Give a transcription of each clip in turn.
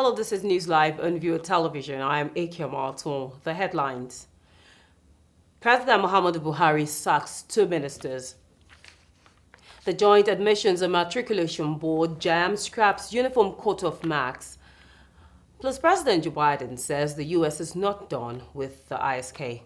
Hello, this is News Live on Viewer Television. I am Akia Marton. The headlines. President Muhammadu Buhari sacks 2 ministers. The Joint Admissions and Matriculation Board JAM scraps uniform quota of marks. Plus, President Joe Biden says the U.S. is not done with the ISK.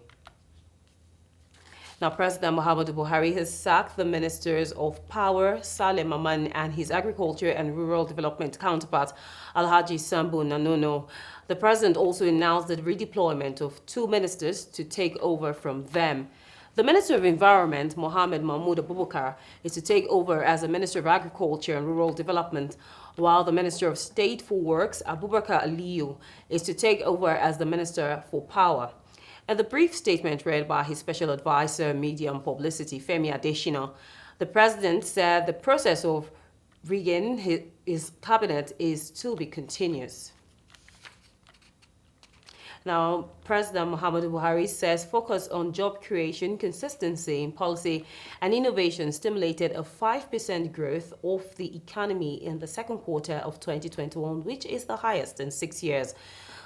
Now, President Muhammadu Buhari has sacked the Ministers of Power, Saleh Maman, and his Agriculture and Rural Development counterpart, Alhaji Sambu Nanono. The president also announced the redeployment of 2 ministers to take over from them. The Minister of Environment, Mohammed Mahmoud Abubakar, is to take over as the Minister of Agriculture and Rural Development, while the Minister of State for Works, Abubakar Aliyu, is to take over as the Minister for Power. In the brief statement read by his special advisor, Media and Publicity, Femi Adesina, the president said the process of rigging his cabinet is to be continuous. Now, President Muhammadu Buhari says focus on job creation, consistency in policy, and innovation stimulated a 5% growth of the economy in the second quarter of 2021, which is the highest in 6 years.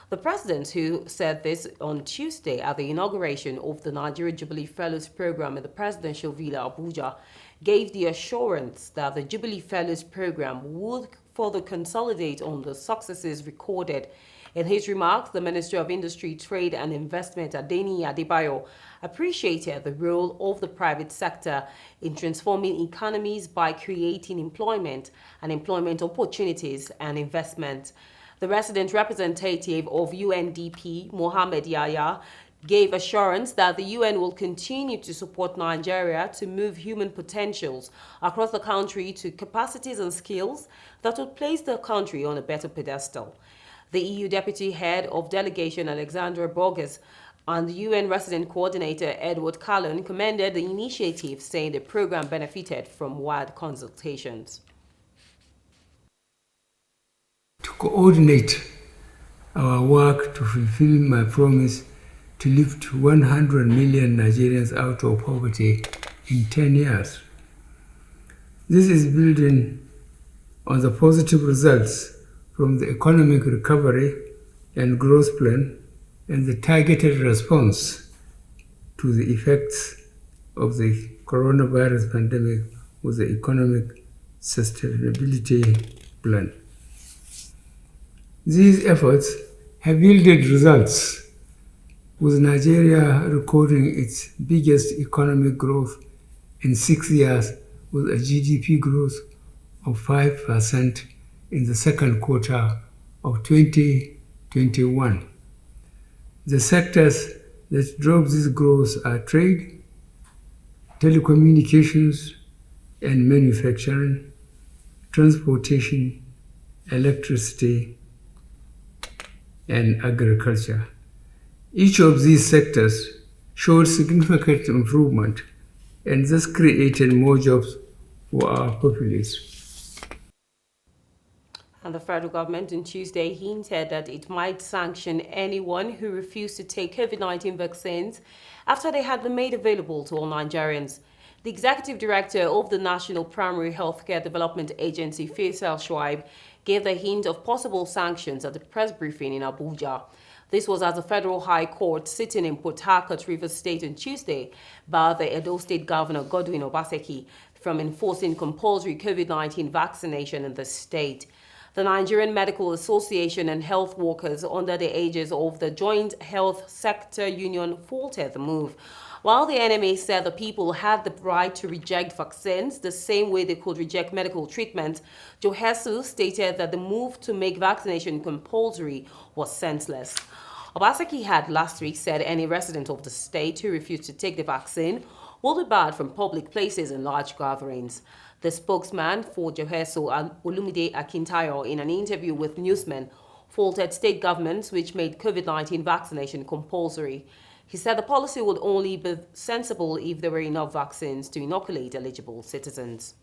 The president, who said this on Tuesday at the inauguration of the Nigeria Jubilee Fellows Program in the presidential villa Abuja, gave the assurance that the Jubilee Fellows Program would further consolidate on the successes recorded. In his remarks, the Minister of Industry, Trade and Investment, Adeni Adebayo, appreciated the role of the private sector in transforming economies by creating employment and employment opportunities and investment. The resident representative of UNDP, Mohammed Yahya, gave assurance that the UN will continue to support Nigeria to move human potentials across the country to capacities and skills that would place the country on a better pedestal. The EU Deputy Head of Delegation, Alexandra Borges, and the UN Resident Coordinator, Edward Callon, commended the initiative, saying the program benefited from wide consultations. To coordinate our work to fulfill my promise to lift 100 million Nigerians out of poverty in 10 years. This is building on the positive results from the economic recovery and growth plan and the targeted response to the effects of the coronavirus pandemic with the economic sustainability plan. These efforts have yielded results, with Nigeria recording its biggest economic growth in 6 years, with a GDP growth of 5% in the second quarter of 2021. The sectors that drove this growth are trade, telecommunications and manufacturing, transportation, electricity, and agriculture. Each of these sectors showed significant improvement and thus created more jobs for our populace. And the federal government on Tuesday hinted that it might sanction anyone who refused to take COVID-19 vaccines after they had been made available to all Nigerians. The executive director of the National Primary Healthcare Development Agency, Faisal Shuaib, gave the hint of possible sanctions at the press briefing in Abuja. This was at the Federal High Court sitting in Port Harcourt, Rivers State on Tuesday, barred the Edo State Governor Godwin Obaseki from enforcing compulsory COVID-19 vaccination in the state. The Nigerian Medical Association and health workers under the aegis of the Joint Health Sector Union faulted the move. While the NMA said the people had the right to reject vaccines the same way they could reject medical treatment, Joe Jesus stated that the move to make vaccination compulsory was senseless. Obaseki had last week said any resident of the state who refused to take the vaccine will be barred from public places and large gatherings. The spokesman for Joe Jesus, Olumide Akintayo, in an interview with newsmen, faulted state governments which made COVID-19 vaccination compulsory. He said the policy would only be sensible if there were enough vaccines to inoculate eligible citizens.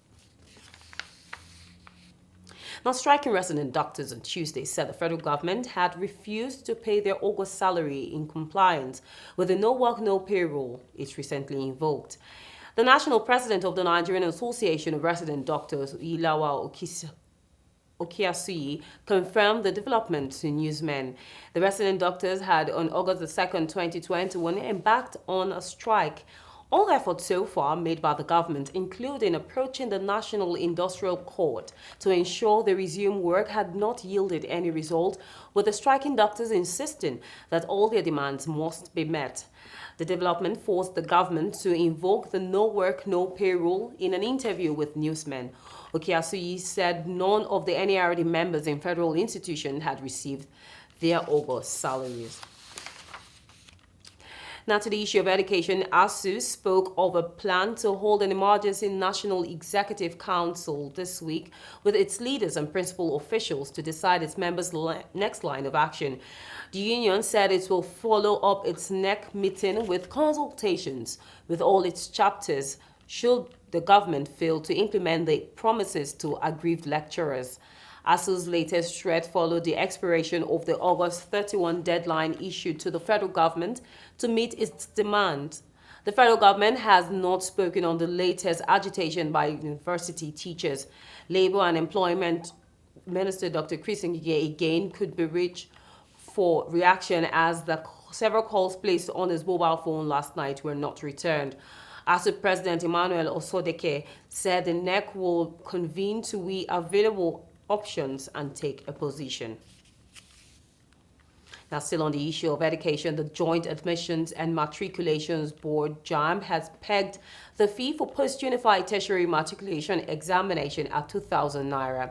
Now, striking resident doctors on Tuesday said the federal government had refused to pay their August salary in compliance with the no work, no pay rule it recently invoked. The national president of the Nigerian Association of Resident Doctors, Ilawa Okiasuyi confirmed the development to newsmen. The resident doctors had on August the 2nd, 2021 embarked on a strike. All efforts so far made by the government, including approaching the National Industrial Court to ensure they resume work, had not yielded any result, with the striking doctors insisting that all their demands must be met. The development forced the government to invoke the no work, no pay rule in an interview with newsmen. Okiasuyi said none of the NERD members in federal institutions had received their August salaries. Now to the issue of education, ASU spoke of a plan to hold an emergency National Executive Council this week with its leaders and principal officials to decide its members' next line of action. The union said it will follow up its next meeting with consultations with all its chapters should the government fail to implement the promises to aggrieved lecturers. ASU's latest threat followed the expiration of the August 31 deadline issued to the federal government to meet its demands. The federal government has not spoken on the latest agitation by university teachers. Labor and Employment Minister Dr. Chris Ngige again could be reached for reaction as the several calls placed on his mobile phone last night were not returned. ASU President Emmanuel Osodeke said the NEC will convene to weigh available options and take a position. Now, still on the issue of education, the Joint Admissions and Matriculations Board, JAMB, has pegged the fee for post-unified tertiary matriculation examination at 2,000 naira.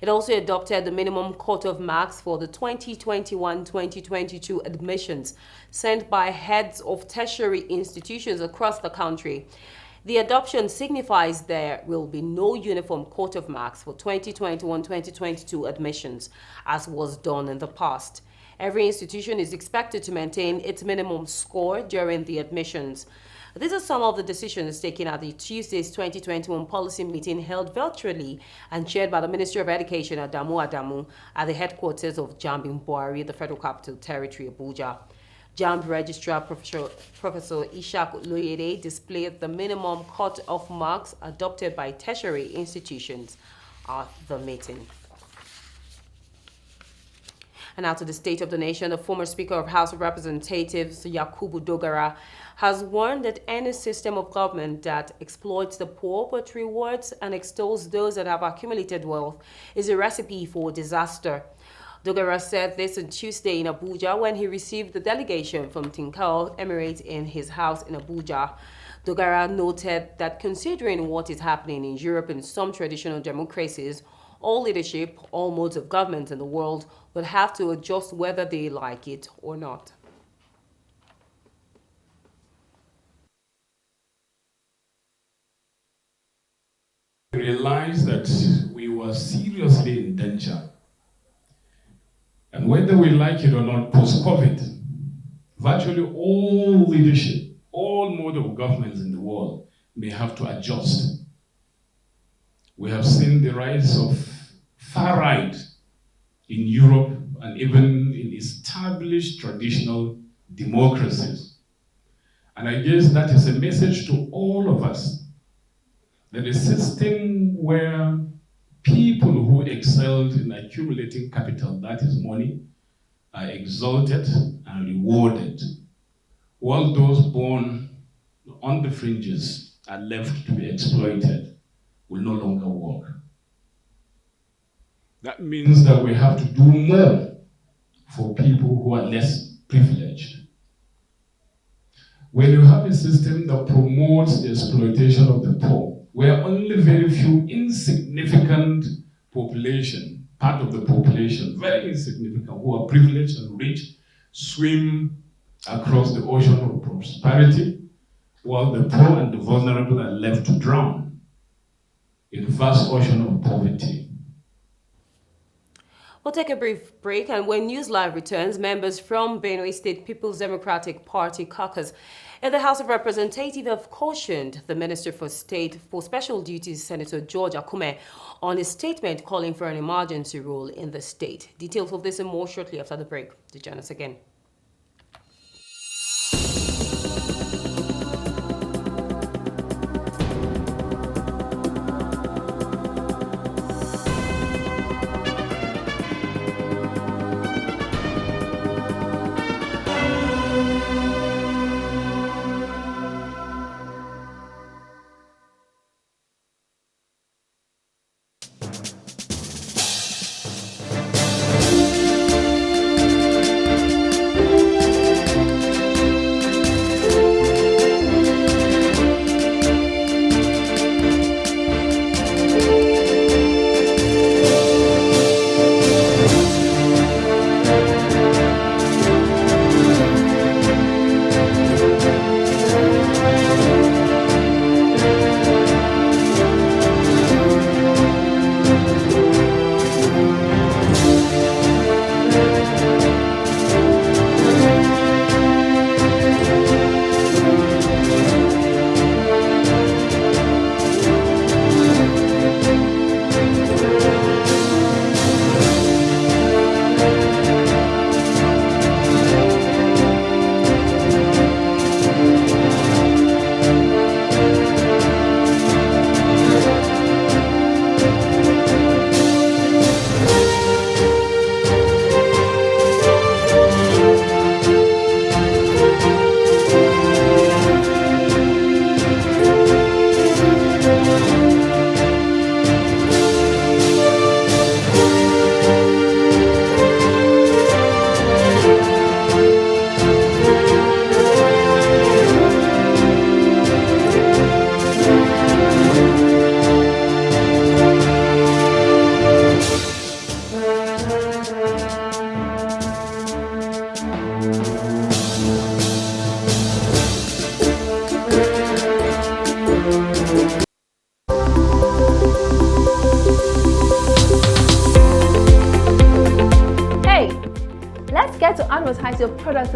It also adopted the minimum cut-off marks for the 2021-2022 admissions sent by heads of tertiary institutions across the country. The adoption signifies there will be no uniform cut-off marks for 2021-2022 admissions, as was done in the past. Every institution is expected to maintain its minimum score during the admissions. These are some of the decisions taken at the Tuesday's 2021 policy meeting held virtually and chaired by the Ministry of Education Adamu at the headquarters of JAMB in Buari, the Federal Capital Territory, Abuja. JAMB Registrar Professor Ishak Loyede displayed the minimum cut-off marks adopted by tertiary institutions at the meeting. And now to the state of the nation, the former Speaker of House of Representatives, Yakubu Dogara, has warned that any system of government that exploits the poor but rewards and extols those that have accumulated wealth is a recipe for disaster. Dogara said this on Tuesday in Abuja when he received the delegation from Tinkal Emirates in his house in Abuja. Dogara noted that considering what is happening in Europe and some traditional democracies, all leadership, all modes of government in the world will have to adjust whether they like it or not. We realized that we were seriously in danger. And whether we like it or not, post-COVID, virtually all leadership, all modes of governments in the world may have to adjust. We have seen the rise of far right in Europe and even in established traditional democracies. And I guess that is a message to all of us that a system where people who excelled in accumulating capital, that is money, are exalted and rewarded, while those born on the fringes are left to be exploited, will no longer work. That means that we have to do more for people who are less privileged. When you have a system that promotes the exploitation of the poor, where only very few insignificant population, part of the population, very insignificant, who are privileged and rich, swim across the ocean of prosperity, while the poor and the vulnerable are left to drown in the vast ocean of poverty. We'll take a brief break, and when NEWSLIVE returns, members from Benue State People's Democratic Party caucus in the House of Representatives have cautioned the Minister for State for Special Duties, Senator George Akume, on his statement calling for an emergency rule in the state. Details of this and more shortly after the break. To join us again.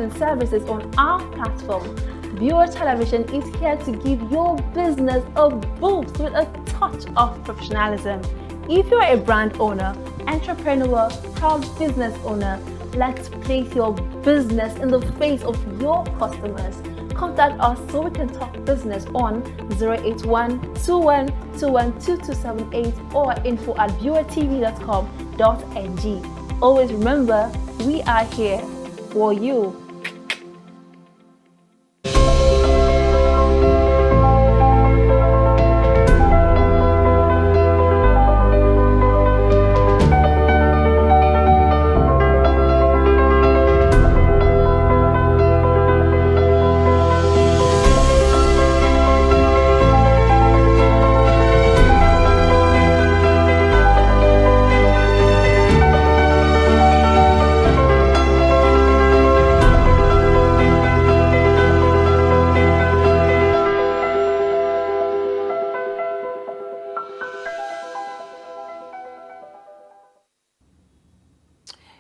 and services on our platform. Viewer Television is here to give your business a boost with a touch of professionalism. If you're a brand owner, entrepreneur, proud business owner, let's place your business in the face of your customers. Contact us so we can talk business on 081-2121-2278 or info@viewertv.com.ng. Always remember, we are here for you.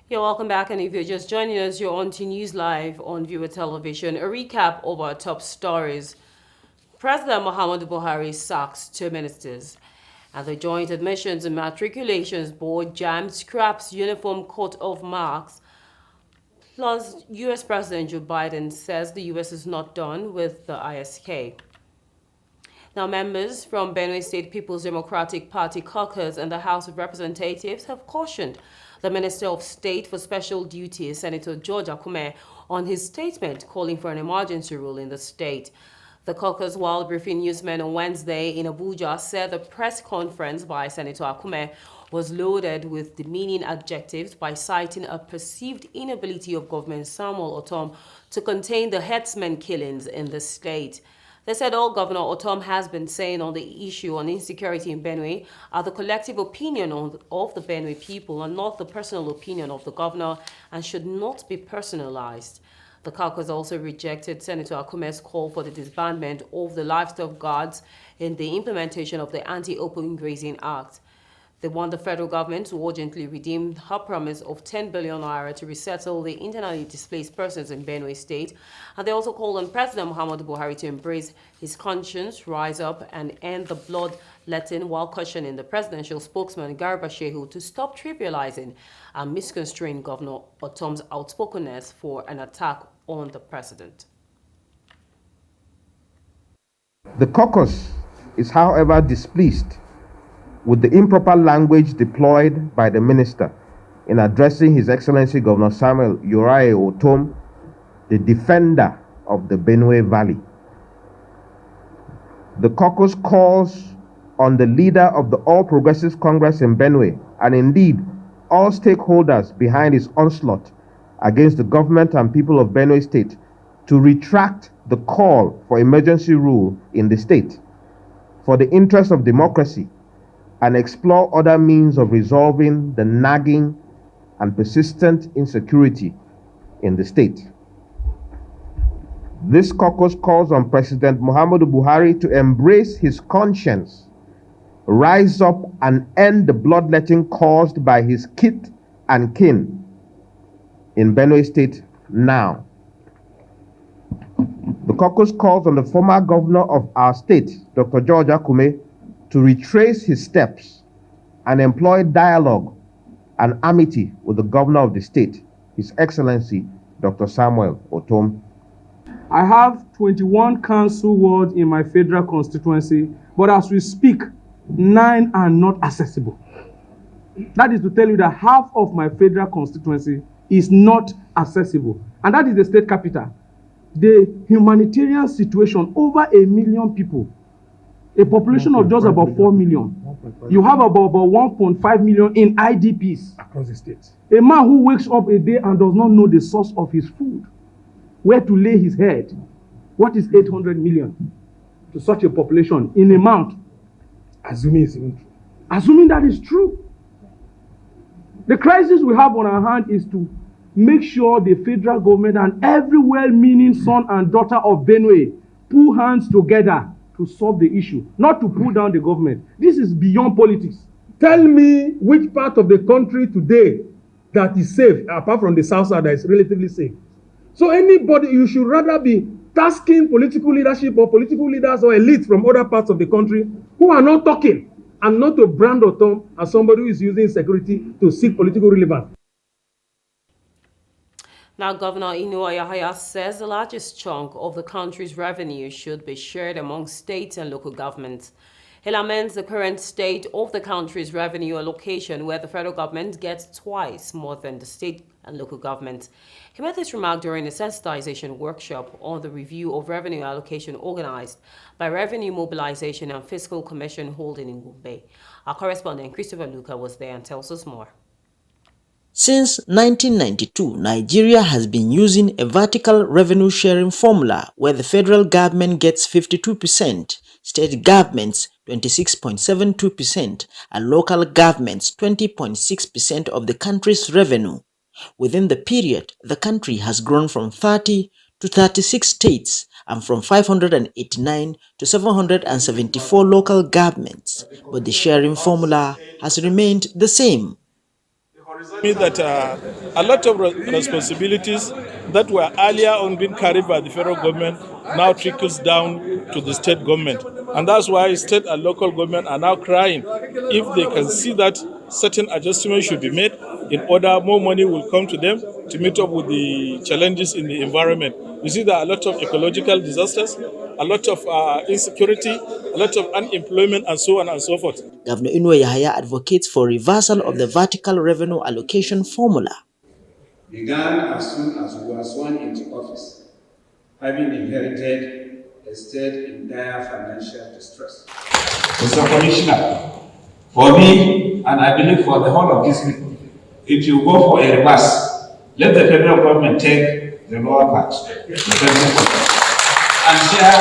You're welcome back, and if you're just joining us, you're on to News Live on Viewer Television. A recap of our top stories. President Muhammadu Buhari sacks 2 ministers, and the Joint Admissions and Matriculations Board JAMB scraps uniform coat of marks. Plus, U.S. President Joe Biden says the U.S. is not done with the ISK. Now, members from Benue State People's Democratic Party caucus and the House of Representatives have cautioned the Minister of State for Special Duties, Senator George Akume, on his statement calling for an emergency rule in the state. The caucus, while briefing newsmen on Wednesday in Abuja, said the press conference by Senator Akume was loaded with demeaning adjectives by citing a perceived inability of Government Samuel Ortom to contain the herdsmen killings in the state. They said all Governor Ortom has been saying on the issue on insecurity in Benue are the collective opinion of the Benue people and not the personal opinion of the governor, and should not be personalized. The caucus also rejected Senator Akume's call for the disbandment of the livestock guards in the implementation of the Anti-Open Grazing Act. They want the federal government to urgently redeem her promise of 10 billion naira to resettle the internally displaced persons in Benue State. And they also called on President Muhammadu Buhari to embrace his conscience, rise up, and end the bloodletting, while cautioning the presidential spokesman Garba Shehu to stop trivializing and misconstruing Governor Ortom's outspokenness for an attack on the president. The caucus is, however, displeased with the improper language deployed by the minister in addressing His Excellency Governor Samuel Uriah Ortom, the defender of the Benue Valley. The caucus calls on the leader of the All Progressives Congress in Benue, and indeed all stakeholders behind his onslaught against the government and people of Benue State, to retract the call for emergency rule in the state for the interest of democracy, and explore other means of resolving the nagging and persistent insecurity in the state. This caucus calls on President Muhammadu Buhari to embrace his conscience, rise up and end the bloodletting caused by his kith and kin in Benue State now. The caucus calls on the former governor of our state, Dr. George Akume, to retrace his steps and employ dialogue and amity with the governor of the state, His Excellency Dr. Samuel Ortom. I have 21 council wards in my federal constituency, but as we speak, 9 are not accessible. That is to tell you that half of my federal constituency is not accessible, and that is the state capital. The humanitarian situation, over 1 million people, a population of just about 4 million. You have about 1.5 million in IDPs across the state. A man who wakes up a day and does not know the source of his food, where to lay his head. What is 800 million to such a population in a month? Assuming it's even true. Assuming that is true. The crisis we have on our hand is to make sure the federal government and every well-meaning son and daughter of Benue pull hands together to solve the issue, not to pull down the government. This is beyond politics. Tell me which part of the country today that is safe, apart from the south side, that is relatively safe. So anybody, you should rather be tasking political leadership or political leaders or elites from other parts of the country who are not talking, and not to brand or term as somebody who is using security to seek political relevance. Now, Governor Inu Ayahaya says the largest chunk of the country's revenue should be shared among states and local governments. He laments the current state of the country's revenue allocation, where the federal government gets twice more than the state and local government. He made this remark during a sensitization workshop on the review of revenue allocation organized by Revenue Mobilization and Fiscal Commission holding in Gombe. Our correspondent Christopher Luca was there and tells us more. Since 1992, Nigeria has been using a vertical revenue sharing formula where the federal government gets 52%, state governments 26.72%, and local governments 20.6% of the country's revenue. Within the period, the country has grown from 30 to 36 states and from 589 to 774 local governments, but the sharing formula has remained the same. That a lot of responsibilities that were earlier on being carried by the federal government now trickles down to the state government. And that's why state and local government are now crying if they can see that certain adjustments should be made in order more money will come to them to meet up with the challenges in the environment. You see there are a lot of ecological disasters, a lot of insecurity, a lot of unemployment, and so on and so forth. Governor Inwe Yahaya advocates for reversal of the vertical revenue allocation formula. Began as soon as we were sworn into office, having inherited a state in dire financial distress. Mr. Commissioner, for me, and I believe for the whole of these people, if you go for a reverse, let the federal government take the lower part, and share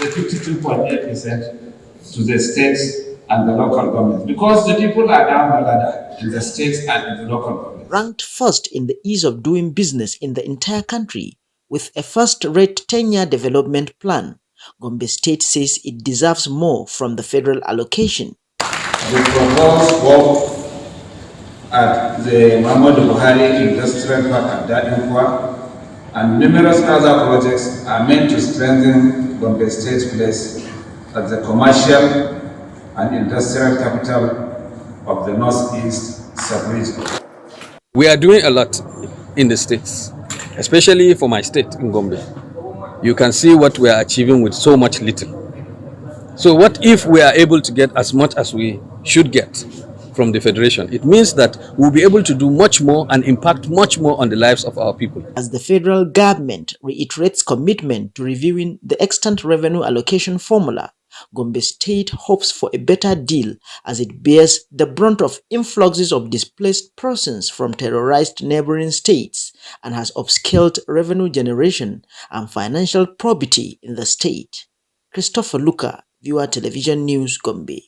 the 52.8% to the states and the local government, because the people are down the ladder in the states and in the local government. Ranked first in the ease of doing business in the entire country, with a first-rate 10-year development plan, Gombe State says it deserves more from the federal allocation. The proposed work at the Muhammadu Buhari Industrial Park at Dadinkwa and numerous other projects are meant to strengthen Gombe State's place as the commercial and industrial capital of the Northeast sub-region. We are doing a lot in the states, especially for my state in Gombe. You can see what we are achieving with so much little. So what if we are able to get as much as we should get from the Federation? It means that we'll be able to do much more and impact much more on the lives of our people. As the federal government reiterates commitment to reviewing the extant revenue allocation formula, Gombe State hopes for a better deal as it bears the brunt of influxes of displaced persons from terrorized neighboring states and has upscaled revenue generation and financial probity in the state. Christopher Luca, Viewer Television News, Gombe.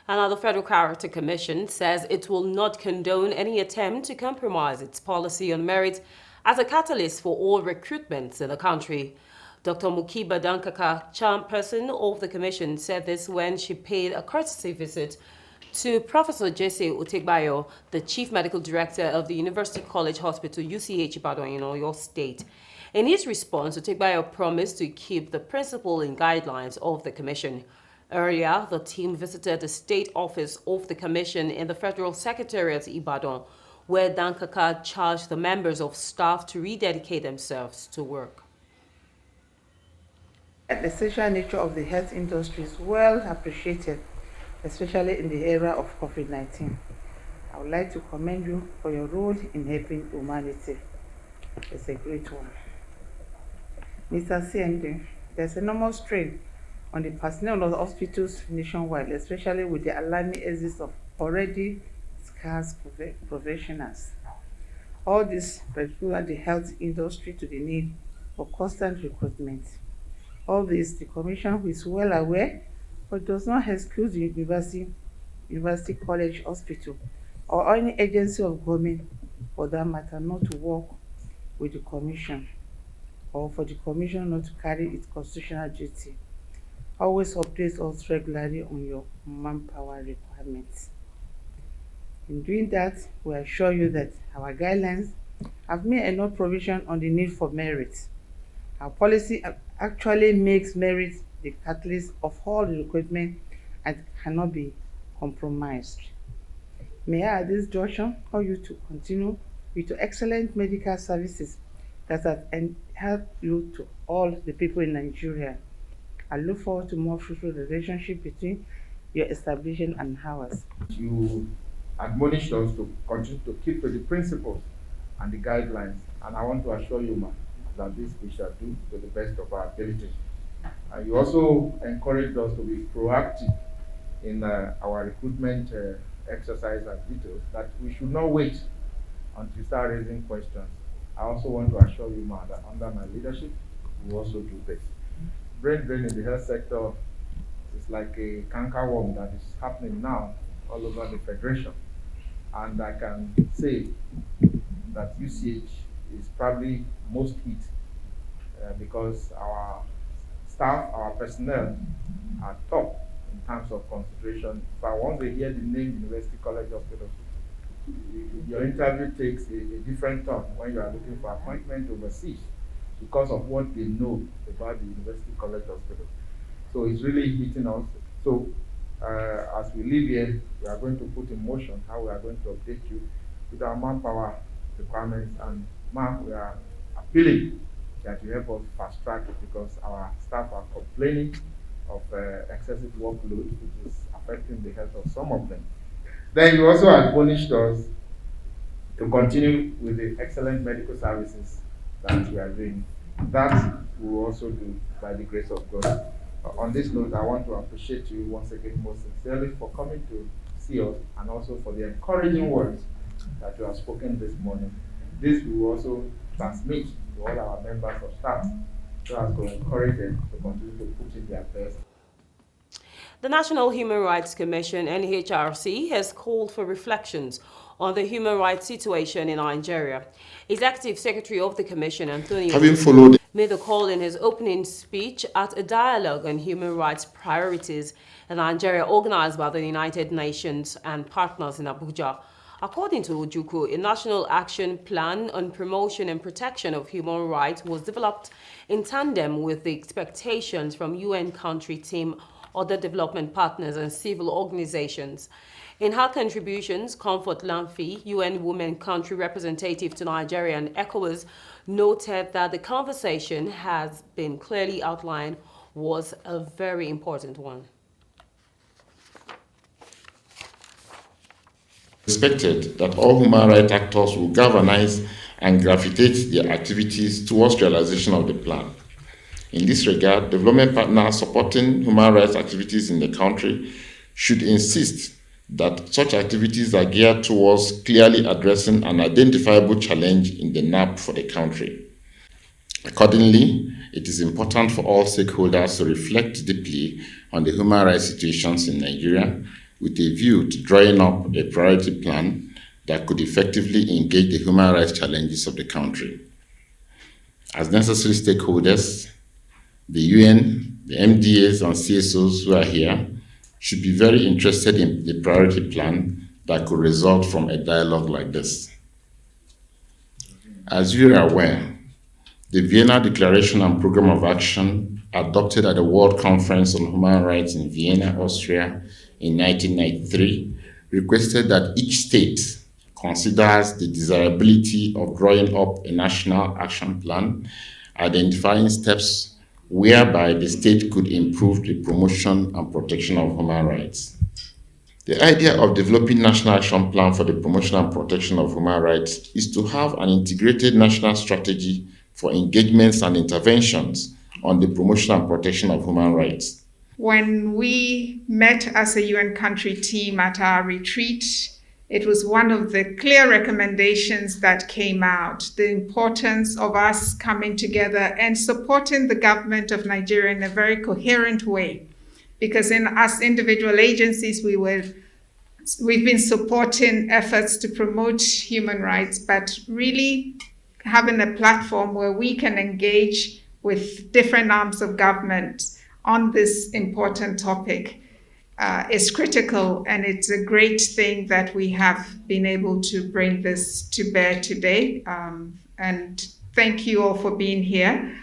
Now, the Federal Character Commission says it will not condone any attempt to compromise its policy on merit as a catalyst for all recruitments in the country. Dr. Mukiba Dankaka, chairperson of the commission, said this when she paid a courtesy visit to Professor Jesse Otegbayo, the Chief Medical Director of the University College Hospital, UCH Ibadan in Oyo State. In his response, Otegbayo promised to keep the principle and guidelines of the commission. Earlier, the team visited the state office of the commission in the Federal Secretariat Ibadan, where Dankaka charged the members of staff to rededicate themselves to work. The essential nature of the health industry is well appreciated, especially in the era of COVID-19. I would like to commend you for your role in helping humanity. It's a great one. Mr. CMD, there's enormous strain on the personnel of the hospitals nationwide, especially with the alarming exist of already scarce professionals. All this particular the health industry to the need for constant recruitment. All this, the Commission is well aware, but does not exclude the University College Hospital or any agency of government, for that matter, not to work with the Commission, or for the Commission not to carry its constitutional duty. Always update us regularly on your manpower requirements. In doing that, we assure you that our guidelines have made enough provision on the need for merit. Our policy actually makes merit the catalyst of all the recruitment and cannot be compromised. May I at this junction call you to continue with your excellent medical services that have helped you to all the people in Nigeria. I look forward to more fruitful relationship between your establishment and ours. You admonished us to continue to keep to the principles and the guidelines, and I want to assure you, ma'am, that this we shall do to the best of our ability. And you also encouraged us to be proactive in our recruitment exercise and details, that we should not wait until you start raising questions. I also want to assure you, ma'am, that under my leadership, we will also do this. Brain drain in the health sector is like a cankerworm that is happening now all over the Federation. And I can say that UCH is probably most hit because our staff, our personnel are top in terms of consideration. But once they hear the name University College Hospital, your interview takes a different turn when you are looking for appointment overseas because of what they know about the University College Hospital. So it's really hitting us. So as we leave here, we are going to put in motion how we are going to update you with our manpower requirements. And we are appealing that you help us fast track it because our staff are complaining of excessive workload, which is affecting the health of some of them. Then you also admonished us to continue with the excellent medical services that we are doing. That we will also do by the grace of God. On this note, I want to appreciate you once again most sincerely for coming to see us and also for the encouraging words that you have spoken this morning. This we will also transmit to all our members of staff so as to encourage them to continue to put in their best. The National Human Rights Commission, NHRC, has called for reflections on the human rights situation in Nigeria. Executive Secretary of the Commission, Anthony, made the call in his opening speech at a dialogue on human rights priorities in Nigeria organized by the United Nations and partners in Abuja. According to Ojukwu, a national action plan on promotion and protection of human rights was developed in tandem with the expectations from UN country team, other development partners and civil organizations. In her contributions, Comfort Lamfi, UN Women Country Representative to Nigeria and ECOWAS, noted that the conversation has been clearly outlined was a very important one. Expected that all human rights actors will galvanize and gravitate their activities towards realization of the plan. In this regard, development partners supporting human rights activities in the country should insist that such activities are geared towards clearly addressing an identifiable challenge in the NAP for the country. Accordingly, it is important for all stakeholders to reflect deeply on the human rights situations in Nigeria with a view to drawing up a priority plan that could effectively engage the human rights challenges of the country. As necessary stakeholders, the UN, the MDAs and CSOs who are here should be very interested in the priority plan that could result from a dialogue like this. As you are aware, the Vienna Declaration and Program of Action adopted at the World Conference on Human Rights in Vienna, Austria in 1993 requested that each state considers the desirability of drawing up a national action plan, identifying steps whereby the state could improve the promotion and protection of human rights. The idea of developing national action plan for the promotion and protection of human rights is to have an integrated national strategy for engagements and interventions on the promotion and protection of human rights. When we met as a UN country team at our retreat, it was one of the clear recommendations that came out, the importance of us coming together and supporting the government of Nigeria in a very coherent way. Because as individual agencies, we've been supporting efforts to promote human rights, but really having a platform where we can engage with different arms of government on this important topic. is critical, and it's a great thing that we have been able to bring this to bear today. And thank you all for being here.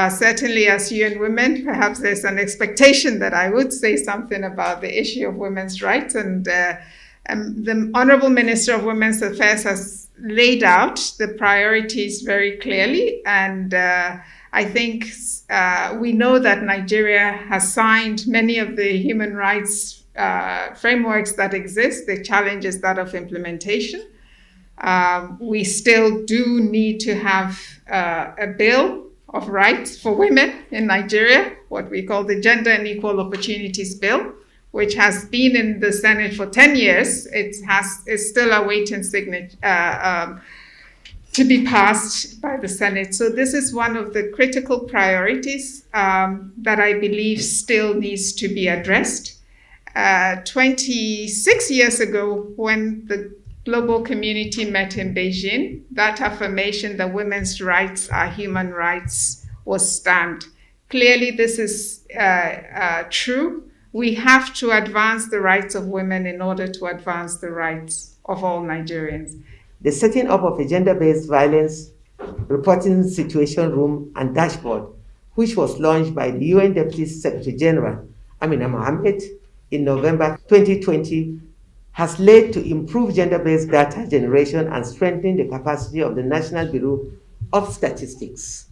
Certainly, as UN Women, perhaps there's an expectation that I would say something about the issue of women's rights. And the Honorable Minister of Women's Affairs has laid out the priorities very clearly. And I think we know that Nigeria has signed many of the human rights frameworks that exist. The challenge is that of implementation. We still do need to have a bill of rights for women in Nigeria, what we call the Gender and Equal Opportunities Bill, which has been in the Senate for 10 years. It's still awaiting signature to be passed by the Senate. So this is one of the critical priorities that I believe still needs to be addressed. 26 years ago, when the global community met in Beijing, that affirmation that women's rights are human rights was stamped. Clearly, this is true. We have to advance the rights of women in order to advance the rights of all Nigerians. The setting up of a gender-based violence reporting situation room and dashboard, which was launched by the UN Deputy Secretary General, Amina Mohammed, in November 2020, has led to improved gender-based data generation and strengthening the capacity of the National Bureau of Statistics,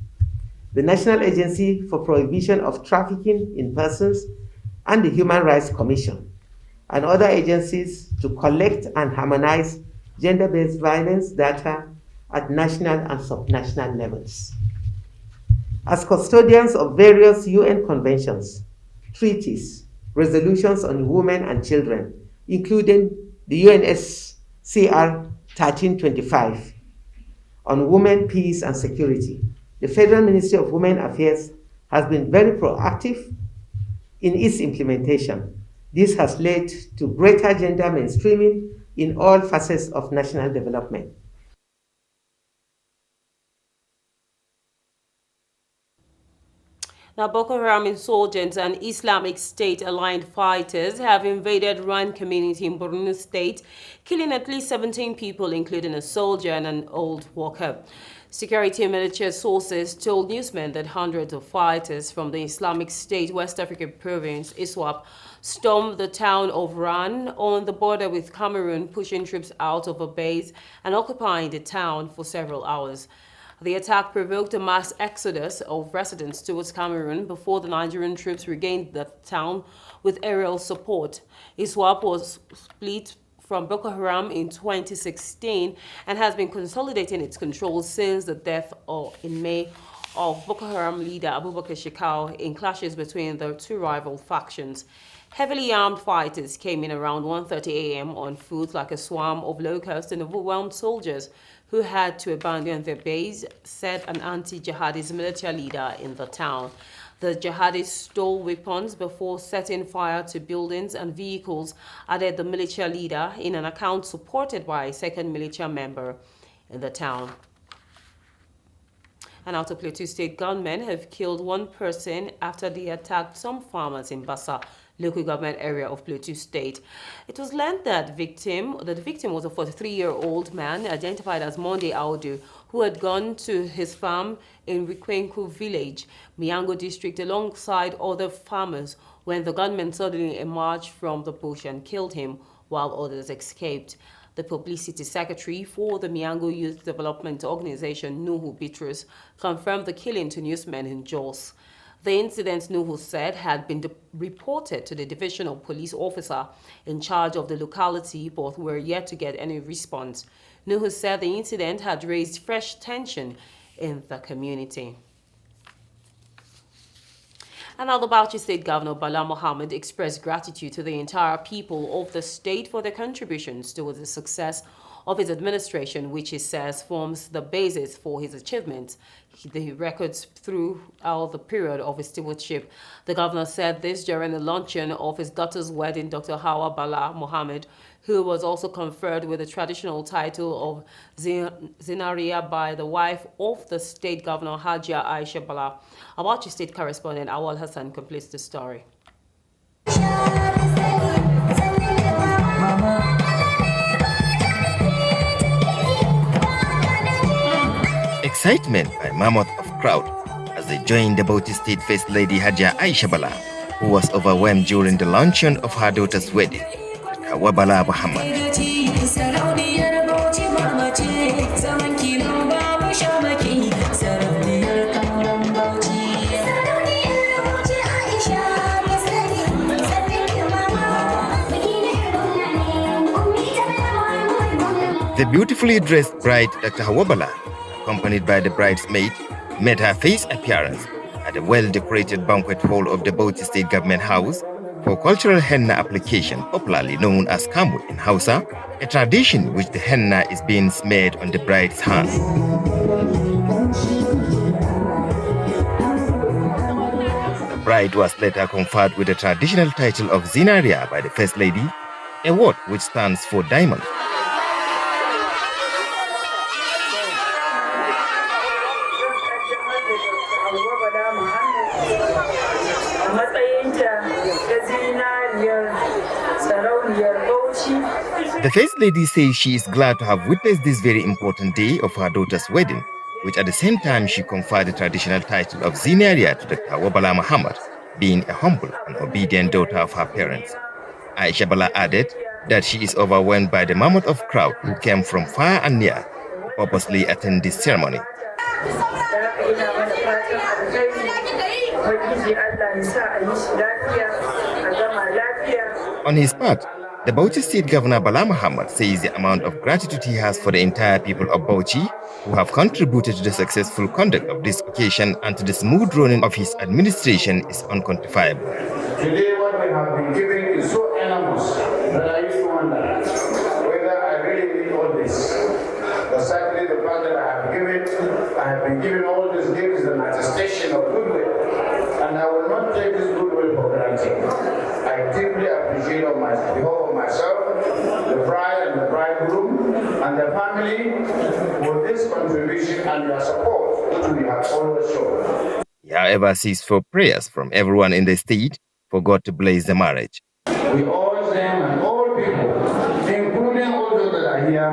the National Agency for Prohibition of Trafficking in Persons, and the Human Rights Commission, and other agencies to collect and harmonize gender-based violence data at national and subnational levels. As custodians of various UN conventions, treaties, resolutions on women and children, including the UNSCR 1325 on women, peace, and security, the Federal Ministry of Women Affairs has been very proactive in its implementation. This has led to greater gender mainstreaming in all facets of national development. Now, Boko Haram insurgents and Islamic State-aligned fighters have invaded Ran community in Borno State, killing at least 17 people, including a soldier and an old worker. Security and military sources told newsmen that hundreds of fighters from the Islamic State West African province, ISWAP, stormed the town of Ran on the border with Cameroon, pushing troops out of a base and occupying the town for several hours. The attack provoked a mass exodus of residents towards Cameroon before the Nigerian troops regained the town with aerial support. ISWAP was split from Boko Haram in 2016 and has been consolidating its control since the death in May of Boko Haram leader Abubakar Shekau in clashes between the two rival factions. Heavily armed fighters came in around 1:30 a.m. on foot like a swarm of locusts and overwhelmed soldiers who had to abandon their base, said an anti-jihadist military leader in the town. The jihadists stole weapons before setting fire to buildings and vehicles, added the military leader in an account supported by a second military member in the town. And out of Plateau State, gunmen have killed one person after they attacked some farmers in Bassa, local government area of Plateau State. It was learned that the victim was a 43-year-old man identified as Monday Audu, who had gone to his farm in Rikwenku village, Miango district, alongside other farmers when the gunmen suddenly emerged from the bush and killed him while others escaped. The publicity secretary for the Miango Youth Development Organization, Nuhu Bitrus, confirmed the killing to newsmen in Jos. The incident, Nuhu said, had been reported to the divisional police officer in charge of the locality, but were yet to get any response. Nuhu said the incident had raised fresh tension in the community. And now the Bauchi State Governor Bala Mohammed expressed gratitude to the entire people of the state for their contributions towards the success of his administration, which he says forms the basis for his achievements. The records throughout the period of his stewardship. The governor said this during the luncheon of his daughter's wedding, Dr. Hawa Bala Mohammed, who was also conferred with the traditional title of Zinaria by the wife of the state governor, Hajia Aisha Bala. Our State correspondent, Awal Hassan, completes the story. Excitement by mammoth of crowd as they joined the Bauchi State First Lady Haja Aisha Bala, who was overwhelmed during the luncheon of her daughter's wedding, Kawa Bala Muhammad. The beautifully dressed bride, Dr. Hawabala, accompanied by the bridesmaid, made her face appearance at a well-decorated banquet hall of the Bauchi State Government House for cultural henna application, popularly known as kamu in Hausa, a tradition which the henna is being smeared on the bride's hand. The bride was later conferred with the traditional title of Zinaria by the First Lady, a word which stands for diamond. The First Lady says she is glad to have witnessed this very important day of her daughter's wedding, which at the same time she conferred the traditional title of Zinaria to Dr. Wabala Muhammad, being a humble and obedient daughter of her parents. Aisha Bala added that she is overwhelmed by the mammoth of crowd who came from far and near to purposely attend this ceremony. On his part, the Bauchi State Governor Bala Muhammad says the amount of gratitude he has for the entire people of Bauchi who have contributed to the successful conduct of this occasion and to the smooth running of his administration is unquantifiable. Today what we have been giving is so enormous that I used to wonder whether I really need all this. But sadly the fact that I have been given all these gifts is an attestation of goodwill. And I will not take this goodwill for granted. I deeply appreciate on behalf of myself, the bride and the bridegroom, and the family for this contribution and your support which we have always shown. He, however, seeks for prayers from everyone in the state for God to bless the marriage. We urge them and all people, including all those that are here,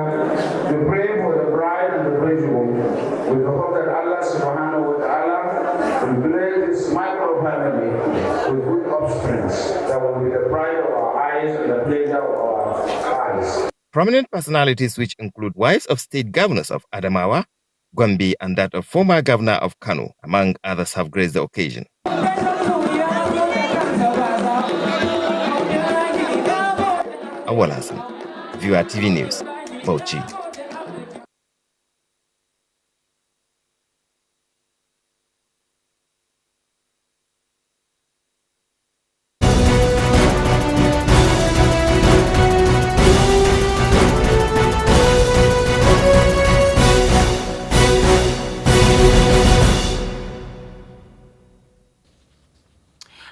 to pray for the bride and the bridegroom with the hope that Allah subhanahu wa ta'ala will bless this micro family with good offspring that will be the pride of our eyes and the pleasure of our eyes. Prominent personalities which include wives of state governors of Adamawa, Gombe, and that of former governor of Kano, among others, have graced the occasion. Awal Hassan, Viewer TV News, Bauchi.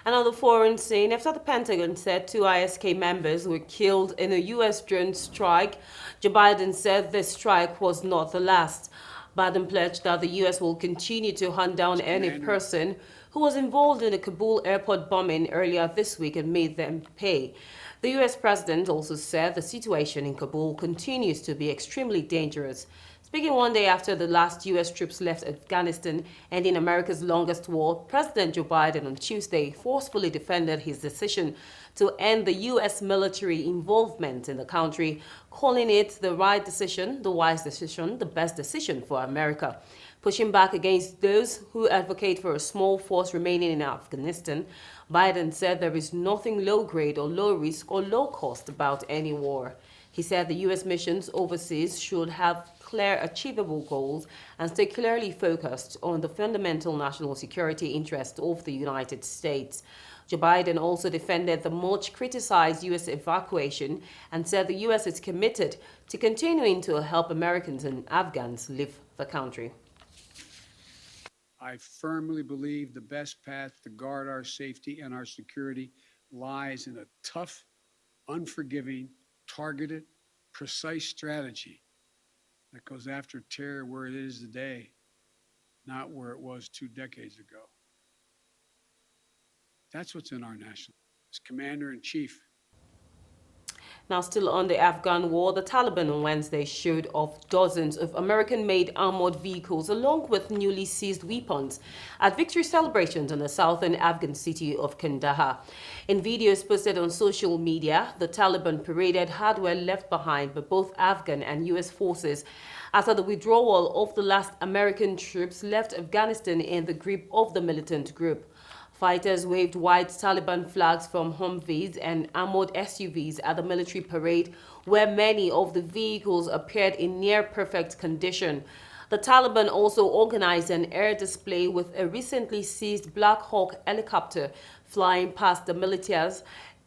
Another foreign scene after the Pentagon said 2 ISK members were killed in a U.S. drone strike. Joe Biden said this strike was not the last. Biden pledged that the U.S. will continue to hunt down any person who was involved in the Kabul airport bombing earlier this week and made them pay. The U.S. president also said the situation in Kabul continues to be extremely dangerous. Speaking one day after the last U.S. troops left Afghanistan, ending America's longest war, President Joe Biden on Tuesday forcefully defended his decision to end the U.S. military involvement in the country, calling it the right decision, the wise decision, the best decision for America. Pushing back against those who advocate for a small force remaining in Afghanistan, Biden said there is nothing low-grade or low-risk or low-cost about any war. He said the U.S. missions overseas should have clear, achievable goals and stay clearly focused on the fundamental national security interest of the United States. Joe Biden also defended the much criticized U.S. evacuation and said the U.S. is committed to continuing to help Americans and Afghans leave the country. I firmly believe the best path to guard our safety and our security lies in a tough, unforgiving, targeted, precise strategy that goes after terror where it is today, not where it was 2 decades ago. That's what's in our national. As Commander-in-Chief. Now, still on the Afghan war, the Taliban on Wednesday showed off dozens of American-made armored vehicles along with newly seized weapons at victory celebrations in the southern Afghan city of Kandahar. In videos posted on social media, the Taliban paraded hardware left behind by both Afghan and U.S. forces after the withdrawal of the last American troops left Afghanistan in the grip of the militant group. Fighters waved white Taliban flags from Humvees and armored SUVs at the military parade, where many of the vehicles appeared in near-perfect condition. The Taliban also organized an air display with a recently seized Black Hawk helicopter flying past the militias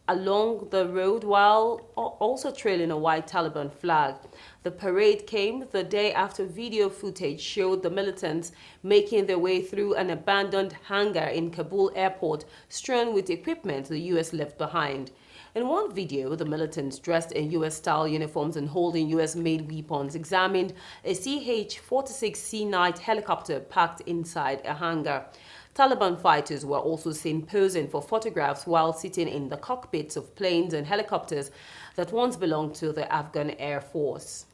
along the road while also trailing a white Taliban flag. The parade came the day after video footage showed the militants making their way through an abandoned hangar in Kabul airport strewn with equipment the U.S. left behind. In one video, the militants dressed in U.S.-style uniforms and holding U.S.-made weapons examined a CH-46C Knight helicopter parked inside a hangar. Taliban fighters were also seen posing for photographs while sitting in the cockpits of planes and helicopters that once belonged to the Afghan Air Force.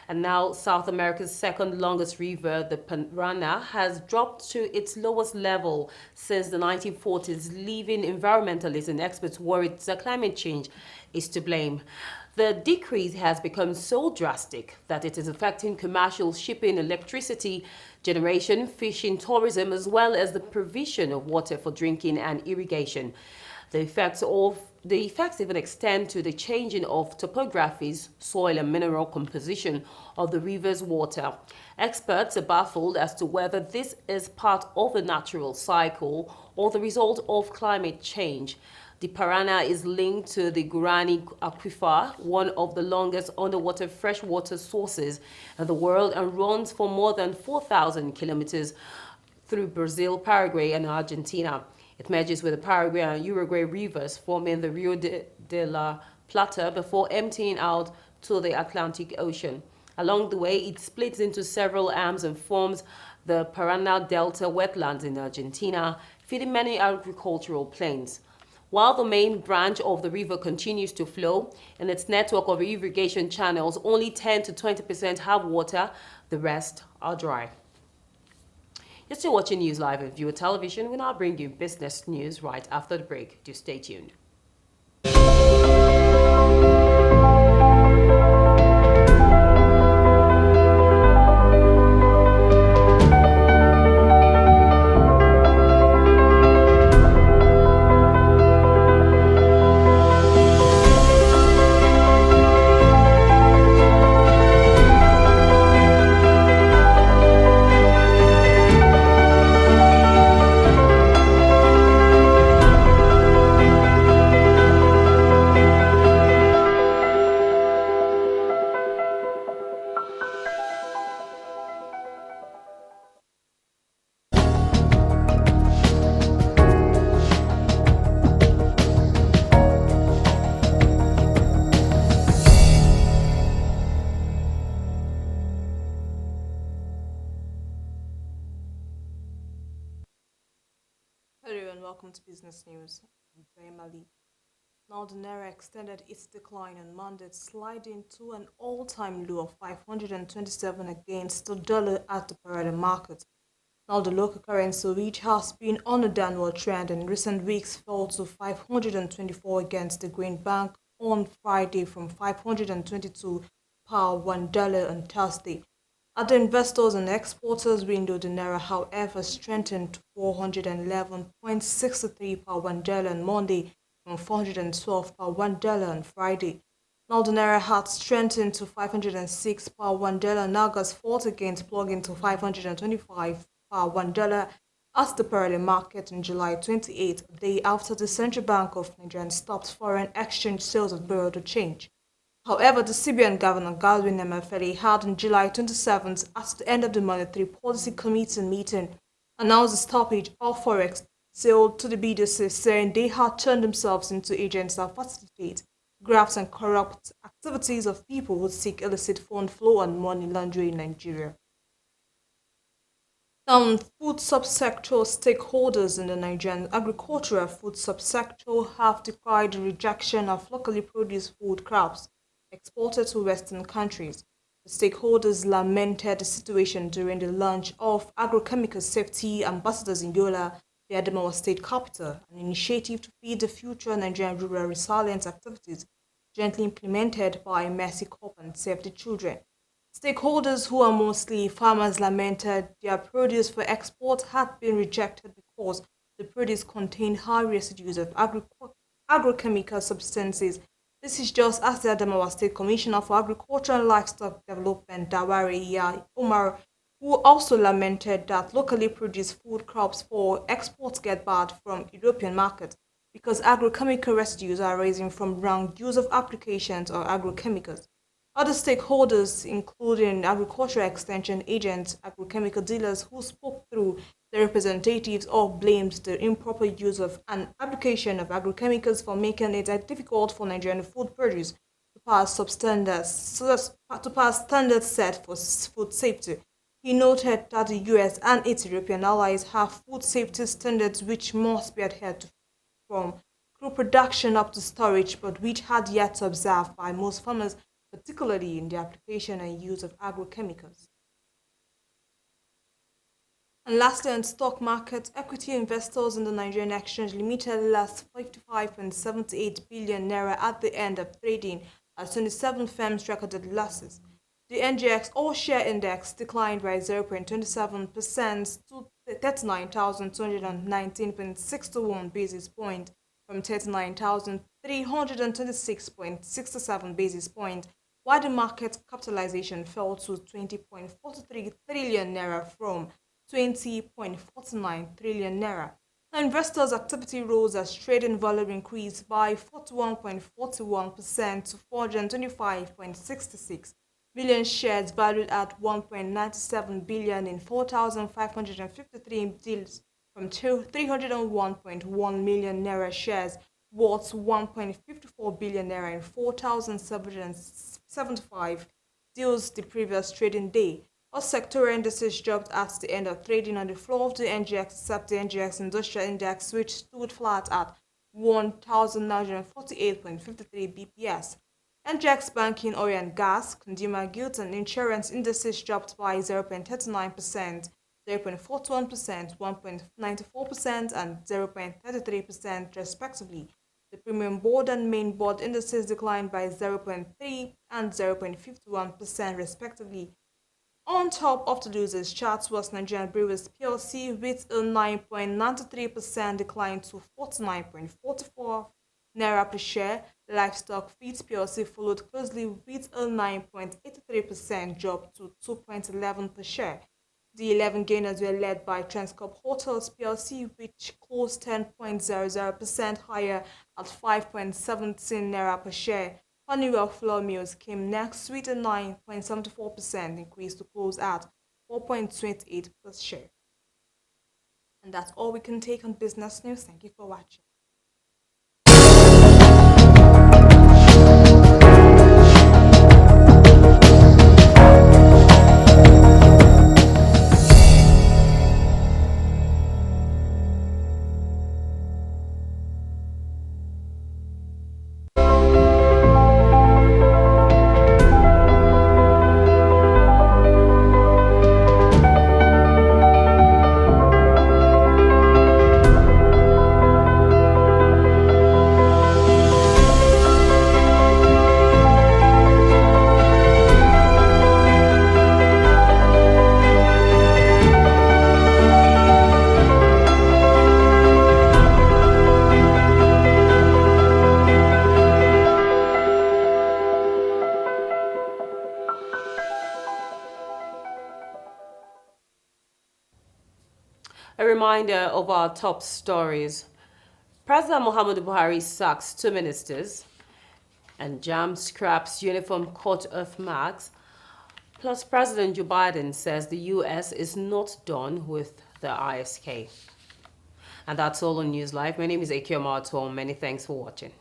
And now South America's second longest river, the Parana, has dropped to its lowest level since the 1940s, leaving environmentalists and experts worried that climate change is to blame. The decrease has become so drastic that it is affecting commercial shipping, electricity generation, fishing, tourism, as well as the provision of water for drinking and irrigation. The effects even extend to the changing of topographies, soil and mineral composition of the river's water. Experts are baffled as to whether this is part of a natural cycle or the result of climate change. The Parana is linked to the Guarani Aquifer, one of the longest underwater freshwater sources in the world, and runs for more than 4,000 kilometers through Brazil, Paraguay, and Argentina. It merges with the Paraguay and Uruguay rivers, forming the Rio de la Plata before emptying out to the Atlantic Ocean. Along the way, it splits into several arms and forms the Parana Delta wetlands in Argentina, feeding many agricultural plains. While the main branch of the river continues to flow, in its network of irrigation channels, only 10 to 20% have water, the rest are dry. You're still watching News Live and Viewer Television. We now bring you business news right after the break. Do stay tuned. Hello and welcome to Business News. I'm Faye Ali. Now the Naira extended its decline on Monday, sliding to an all-time low of 527 against the dollar at the parallel market. Now the local currency, which has been on a downward trend in recent weeks, fell to 524 against the greenback on Friday from 522 per $1 on Thursday. At the investors and exporters window, the Naira, however, strengthened to 411.63 per $1 on Monday from 412 per $1 on Friday. Now the Naira had strengthened to 506 per $1 on August 4th against plugging to 525 per $1 at the parallel market on July 28th, a day after the Central Bank of Nigeria stopped foreign exchange sales of borrowed change. However, the CBN Governor Godwin Emefiele had on July 27th, at the end of the Monetary Policy Committee meeting, announced the stoppage of forex sale to the BDC, saying they had turned themselves into agents that facilitate grafts and corrupt activities of people who seek illicit fund flow and money laundering in Nigeria. Food subsector stakeholders in the Nigerian agricultural food subsector have decried the rejection of locally produced food crops exported to Western countries. The stakeholders lamented the situation during the launch of Agrochemical Safety Ambassadors in Yola, the Adamawa state capital, an initiative to feed the future Nigerian rural resilience activities jointly implemented by Mercy Corp and Save the Children. Stakeholders, who are mostly farmers, lamented their produce for export had been rejected because the produce contained high residues of agrochemical substances. This is just as the Adamawa State Commissioner for Agriculture and Livestock Development, Dawari Umar, who also lamented that locally produced food crops for export get barred from European markets because agrochemical residues are arising from wrong use of applications or agrochemicals. Other stakeholders, including agricultural extension agents, agrochemical dealers who spoke through their representatives, all blamed the improper use of an application of agrochemicals for making it difficult for Nigerian food produce to pass standards set for food safety. He noted that the US and its European allies have food safety standards which must be adhered to from crop production up to storage, but which had yet to observe by most farmers, particularly in the application and use of agrochemicals. And lastly, on stock market, equity investors in the Nigerian Exchange Limited lost 55.78 billion naira at the end of trading, as 27 firms recorded losses. The NGX All-Share Index declined by 0.27% to 39,219.61 basis points from 39,326.67 basis points, while the market capitalization fell to 20.43 trillion naira from 20.49 trillion naira. Now, investors' activity rose as trading volume increased by 41.41% to 425.66 million shares valued at 1.97 billion in 4,553 deals from 301.1 million naira shares worth 1.54 billion naira in 4,775 deals the previous trading day. All sectoral indices dropped at the end of trading on the floor of the NGX, except the NGX Industrial Index, which stood flat at 1,948.53 BPS. NGX Banking, Oil and Gas, Consumer Goods and Insurance indices dropped by 0.39%, 0.41%, 1.94% and 0.33% respectively. The Premium Board and Main Board indices declined by 0.3 and 0.51% respectively. On top of the losers chart was Nigerian Brewers PLC with a 9.93% decline to 49.44 naira per share. Livestock Feeds PLC followed closely with a 9.83% drop to 2.11 per share. The 11 gainers were led by Transcorp Hotels PLC, which closed 10.00% higher at 5.17 naira per share. Honeywell Flour Mills came next with a 9.74% increase to close at 4.28 per share. And that's all we can take on business news. Thank you for watching. A reminder of our top stories. President Muhammadu Buhari sacks 2 ministers, and JAM scraps uniform coat of marks. Plus, President Joe Biden says the U.S. is not done with the ISK. And that's all on News Live. My name is Akio Martol. Many thanks for watching.